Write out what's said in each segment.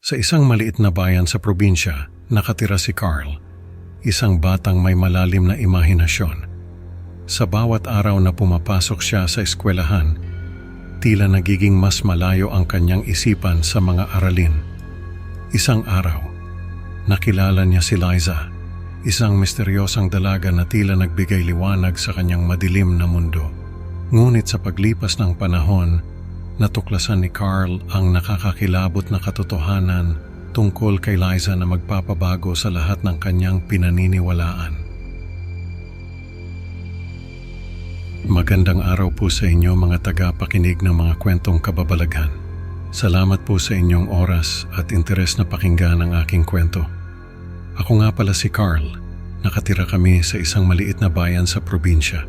Sa isang maliit na bayan sa probinsya, nakatira si Carl, isang batang may malalim na imahinasyon. Sa bawat araw na pumapasok siya sa eskwelahan, tila nagiging mas malayo ang kanyang isipan sa mga aralin. Isang araw, nakilala niya si Liza, isang misteryosang dalaga na tila nagbigay liwanag sa kanyang madilim na mundo. Ngunit sa paglipas ng panahon, natuklasan ni Carl ang nakakakilabot na katotohanan tungkol kay Liza na magpapabago sa lahat ng kanyang pinaniniwalaan. Magandang araw po sa inyo mga tagapakinig ng mga kwentong kababalaghan. Salamat po sa inyong oras at interes na pakinggan ang aking kwento. Ako nga pala si Carl. Nakatira kami sa isang maliit na bayan sa probinsya.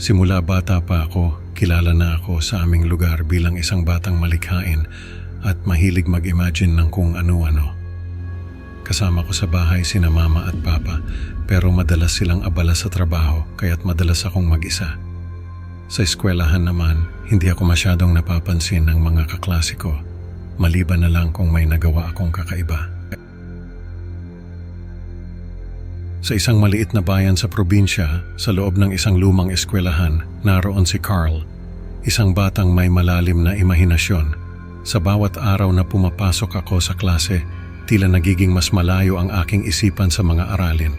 Simula bata pa ako, kilala na ako sa aming lugar bilang isang batang malikhain at mahilig mag-imagine ng kung ano-ano. Kasama ko sa bahay sina mama at papa, pero madalas silang abala sa trabaho kaya't madalas akong mag-isa. Sa eskwelahan naman, hindi ako masyadong napapansin ng mga kaklase ko, maliban na lang kung may nagawa akong kakaiba. Sa isang maliit na bayan sa probinsya, sa loob ng isang lumang eskwelahan, naroon si Carl, isang batang may malalim na imahinasyon. Sa bawat araw na pumapasok ako sa klase, tila nagiging mas malayo ang aking isipan sa mga aralin.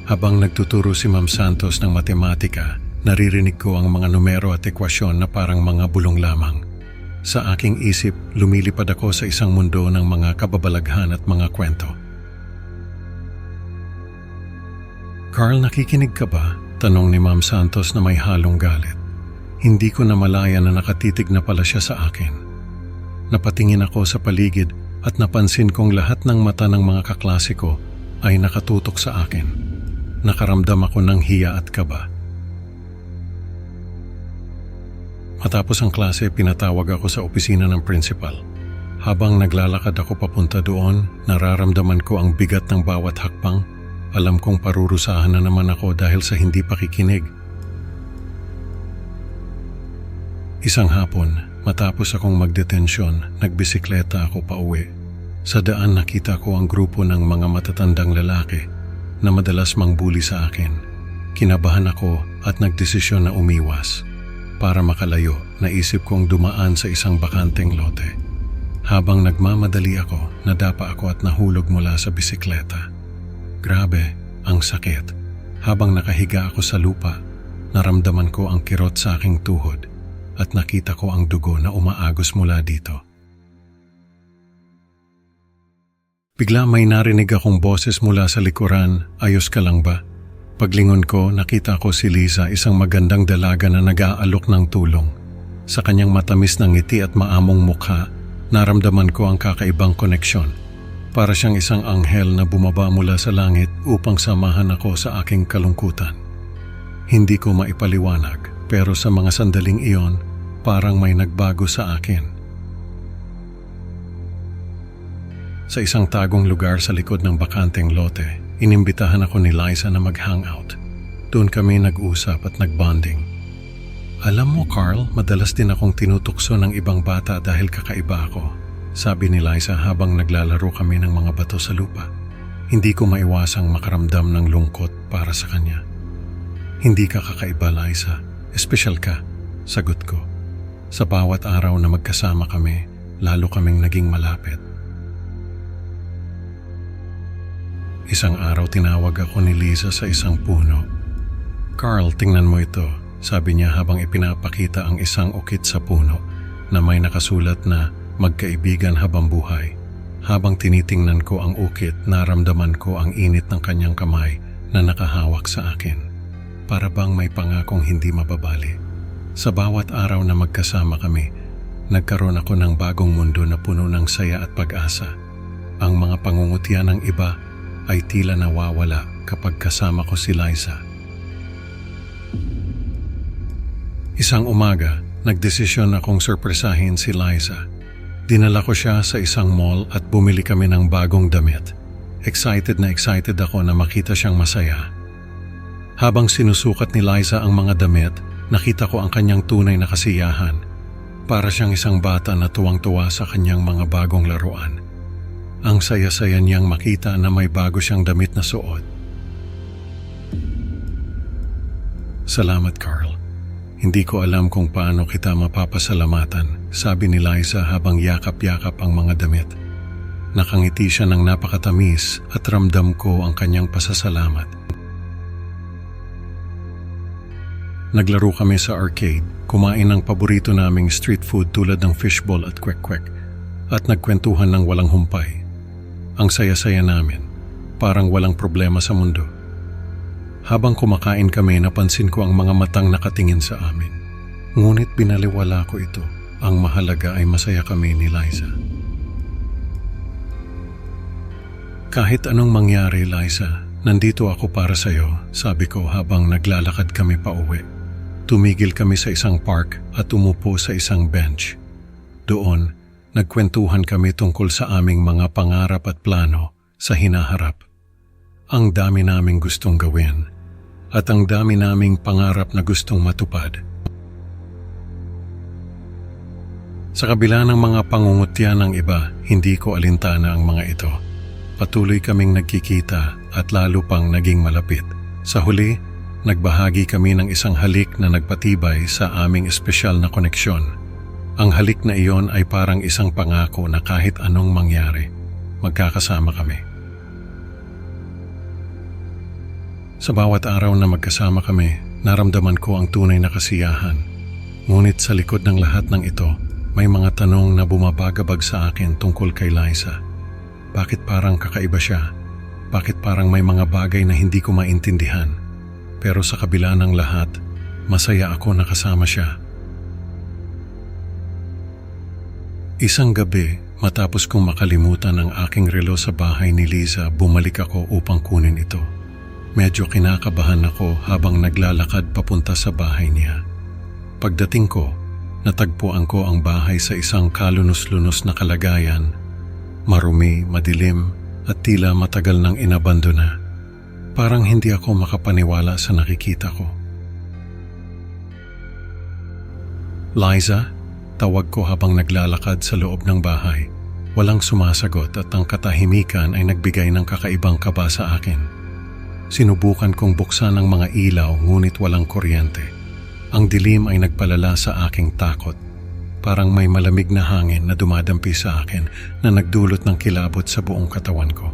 Habang nagtuturo si Ma'am Santos ng matematika, naririnig ko ang mga numero at ekwasyon na parang mga bulong lamang. Sa aking isip, lumilipad ako sa isang mundo ng mga kababalaghan at mga kwento. Carl, nakikinig ka ba? Tanong ni Ma'am Santos na may halong galit. Hindi ko namalaya na nakatitig na pala siya sa akin. Napatingin ako sa paligid at napansin kong lahat ng mata ng mga kaklase ko ay nakatutok sa akin. Nakaramdam ako ng hiya at kaba. Matapos ang klase, pinatawag ako sa opisina ng principal. Habang naglalakad ako papunta doon, nararamdaman ko ang bigat ng bawat hakbang. Alam kong parurusahan na naman ako dahil sa hindi pakikinig. Isang hapon, matapos akong magdetensyon, nagbisikleta ako pauwi. Sa daan nakita ko ang grupo ng mga matatandang lalaki na madalas mangbuli sa akin. Kinabahan ako at nagdesisyon na umiwas. Para makalayo, naisip kong dumaan sa isang bakanteng lote. Habang nagmamadali ako, nadapa ako at nahulog mula sa bisikleta. Grabe, ang sakit. Habang nakahiga ako sa lupa, naramdaman ko ang kirot sa aking tuhod at nakita ko ang dugo na umaagos mula dito. Bigla may narinig akong boses mula sa likuran, "Ayos ka lang ba?" Paglingon ko, nakita ko si Liza, isang magandang dalaga na nag-aalok ng tulong. Sa kanyang matamis na ngiti at maamong mukha, naramdaman ko ang kakaibang koneksyon. Para siyang isang anghel na bumaba mula sa langit upang samahan ako sa aking kalungkutan. Hindi ko maipaliwanag, pero sa mga sandaling iyon, parang may nagbago sa akin. Sa isang tagong lugar sa likod ng bakanteng lote, inimbitahan ako ni Liza na mag-hangout. Doon kami nag-usap at nag-bonding. Alam mo, Carl, madalas din akong tinutukso ng ibang bata dahil kakaiba ako. Sabi ni Liza habang naglalaro kami ng mga bato sa lupa. Hindi ko maiwasang makaramdam ng lungkot para sa kanya. Hindi ka kakaiba, Liza. Espesyal ka, sagot ko. Sa bawat araw na magkasama kami, lalo kaming naging malapit. Isang araw tinawag ako ni Liza sa isang puno. "Carl, tingnan mo ito," sabi niya habang ipinapakita ang isang ukit sa puno na may nakasulat na "Magkaibigan habang buhay." Habang tinitingnan ko ang ukit, naramdaman ko ang init ng kanyang kamay na nakahawak sa akin. Para bang may pangakong hindi mababali. Sa bawat araw na magkasama kami, nagkaroon ako ng bagong mundo na puno ng saya at pag-asa. Ang mga pangungutya ng iba ay tila nawawala kapag kasama ko si Liza. Isang umaga, nagdesisyon akong surpresahin si Liza. Dinala ko siya sa isang mall at bumili kami ng bagong damit. Excited na excited ako na makita siyang masaya. Habang sinusukat ni Liza ang mga damit, nakita ko ang kanyang tunay na kasiyahan. Para siyang isang bata na tuwang-tuwa sa kanyang mga bagong laruan. Ang saya-saya niyang makita na may bago siyang damit na suot. Salamat, Carl. Hindi ko alam kung paano kita mapapasalamatan, sabi ni Liza habang yakap-yakap ang mga damit. Nakangiti siya ng napakatamis at ramdam ko ang kanyang pasasalamat. Naglaro kami sa arcade, kumain ng paborito naming street food tulad ng fishball at kwek-kwek, at nagkwentuhan ng walang humpay. Ang saya-saya namin, parang walang problema sa mundo. Habang kumakain kami, napansin ko ang mga matang nakatingin sa amin. Ngunit binaliwala ko ito. Ang mahalaga ay masaya kami ni Liza. Kahit anong mangyari, Liza, nandito ako para sa'yo, sabi ko habang naglalakad kami pa uwi. Tumigil kami sa isang park at umupo sa isang bench. Doon, nagkwentuhan kami tungkol sa aming mga pangarap at plano sa hinaharap. Ang dami naming gustong gawin at ang dami naming pangarap na gustong matupad. Sa kabila ng mga pangungutya ng iba, hindi ko alintana ang mga ito. Patuloy kaming nagkikita at lalo pang naging malapit. Sa huli, nagbahagi kami ng isang halik na nagpatibay sa aming espesyal na koneksyon. Ang halik na iyon ay parang isang pangako na kahit anong mangyari, magkakasama kami. Sa bawat araw na magkasama kami, naramdaman ko ang tunay na kasiyahan. Ngunit sa likod ng lahat ng ito, may mga tanong na bumabagabag sa akin tungkol kay Liza. Bakit parang kakaiba siya? Bakit parang may mga bagay na hindi ko maintindihan? Pero sa kabila ng lahat, masaya ako na kasama siya. Isang gabi, matapos kong makalimutan ang aking relo sa bahay ni Liza, bumalik ako upang kunin ito. Medyo kinakabahan ako habang naglalakad papunta sa bahay niya. Pagdating ko, natagpuan ko ang bahay sa isang kalunos-lunos na kalagayan. Marumi, madilim, at tila matagal nang inabandona. Parang hindi ako makapaniwala sa nakikita ko. Liza, tawag ko habang naglalakad sa loob ng bahay. Walang sumasagot at ang katahimikan ay nagbigay ng kakaibang kaba sa akin. Sinubukan kong buksan ang mga ilaw ngunit walang kuryente. Ang dilim ay nagpalala sa aking takot. Parang may malamig na hangin na dumadampi sa akin na nagdulot ng kilabot sa buong katawan ko.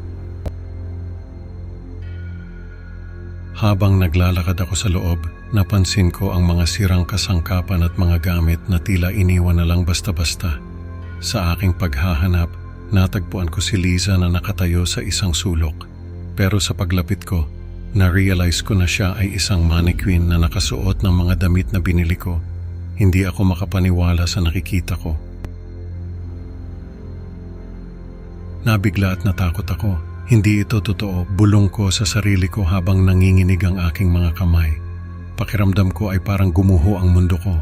Habang naglalakad ako sa loob, napansin ko ang mga sirang kasangkapan at mga gamit na tila iniwan na lang basta-basta. Sa aking paghahanap, natagpuan ko si Liza na nakatayo sa isang sulok. Pero sa paglapit ko, na-realize ko na siya ay isang mannequin na nakasuot ng mga damit na binili ko. Hindi ako makapaniwala sa nakikita ko. Nabigla at natakot ako. Hindi ito totoo. Bulong ko sa sarili ko habang nanginginig ang aking mga kamay. Pakiramdam ko ay parang gumuho ang mundo ko.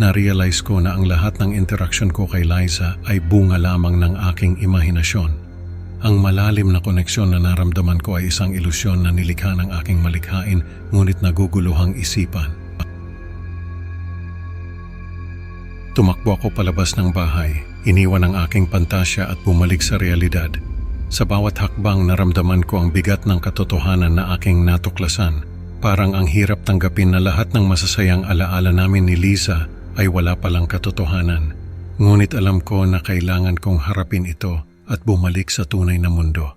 Na-realize ko na ang lahat ng interaksyon ko kay Liza ay bunga lamang ng aking imahinasyon. Ang malalim na koneksyon na naramdaman ko ay isang ilusyon na nilikha ng aking malikhain ngunit naguguluhang isipan. Tumakbo ako palabas ng bahay, iniwan ang aking pantasya at bumalik sa realidad. Sa bawat hakbang naramdaman ko ang bigat ng katotohanan na aking natuklasan. Parang ang hirap tanggapin na lahat ng masasayang alaala namin ni Liza ay wala palang katotohanan. Ngunit alam ko na kailangan kong harapin ito at bumalik sa tunay na mundo.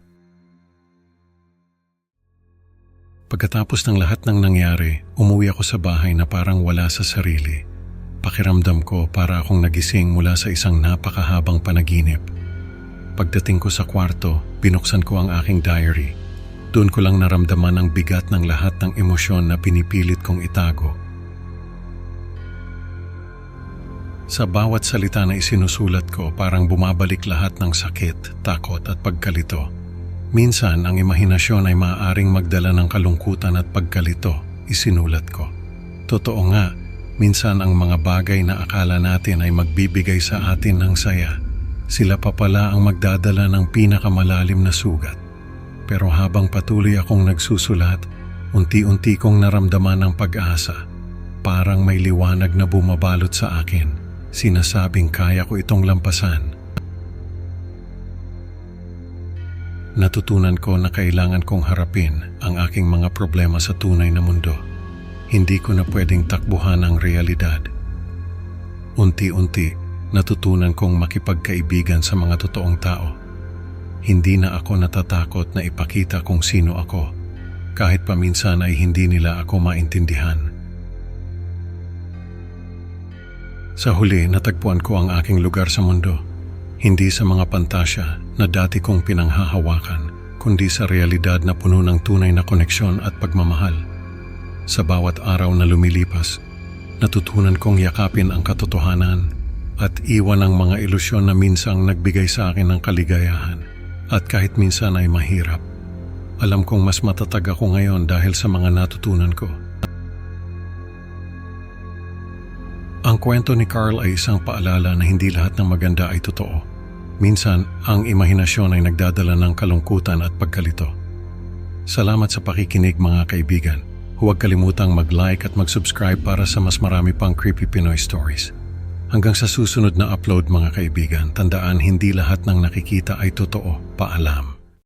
Pagkatapos ng lahat ng nangyari, umuwi ako sa bahay na parang wala sa sarili. Pakiramdam ko para akong nagising mula sa isang napakahabang panaginip. Pagdating ko sa kwarto, binuksan ko ang aking diary. Doon ko lang naramdaman ang bigat ng lahat ng emosyon na pinipilit kong itago. Sa bawat salita na isinusulat ko, parang bumabalik lahat ng sakit, takot at pagkalito. Minsan, ang imahinasyon ay maaaring magdala ng kalungkutan at pagkalito, isinulat ko. Totoo nga, minsan ang mga bagay na akala natin ay magbibigay sa atin ng saya, sila pa pala ang magdadala ng pinakamalalim na sugat. Pero habang patuloy akong nagsusulat, unti-unti kong naramdaman ang pag-asa. Parang may liwanag na bumabalot sa akin, sinasabing kaya ko itong lampasan. Natutunan ko na kailangan kong harapin ang aking mga problema sa tunay na mundo. Hindi ko na pwedeng takbuhan ang realidad. Unti-unti, natutunan kong makipagkaibigan sa mga totoong tao. Hindi na ako natatakot na ipakita kung sino ako, kahit paminsan ay hindi nila ako maintindihan. Sa huli, natagpuan ko ang aking lugar sa mundo. Hindi sa mga pantasya na dati kong pinanghahawakan, kundi sa realidad na puno ng tunay na koneksyon at pagmamahal. Sa bawat araw na lumilipas, natutunan kong yakapin ang katotohanan at iwan ang mga ilusyon na minsang nagbigay sa akin ng kaligayahan. At kahit minsan ay mahirap, alam kong mas matatag ako ngayon dahil sa mga natutunan ko. Ang kwento ni Carl ay isang paalala na hindi lahat ng maganda ay totoo. Minsan, ang imahinasyon ay nagdadala ng kalungkutan at pagkalito. Salamat sa pakikinig mga kaibigan. Huwag kalimutang mag-like at mag-subscribe para sa mas marami pang creepy Pinoy stories. Hanggang sa susunod na upload mga kaibigan, tandaan hindi lahat ng nakikita ay totoo. Paalam.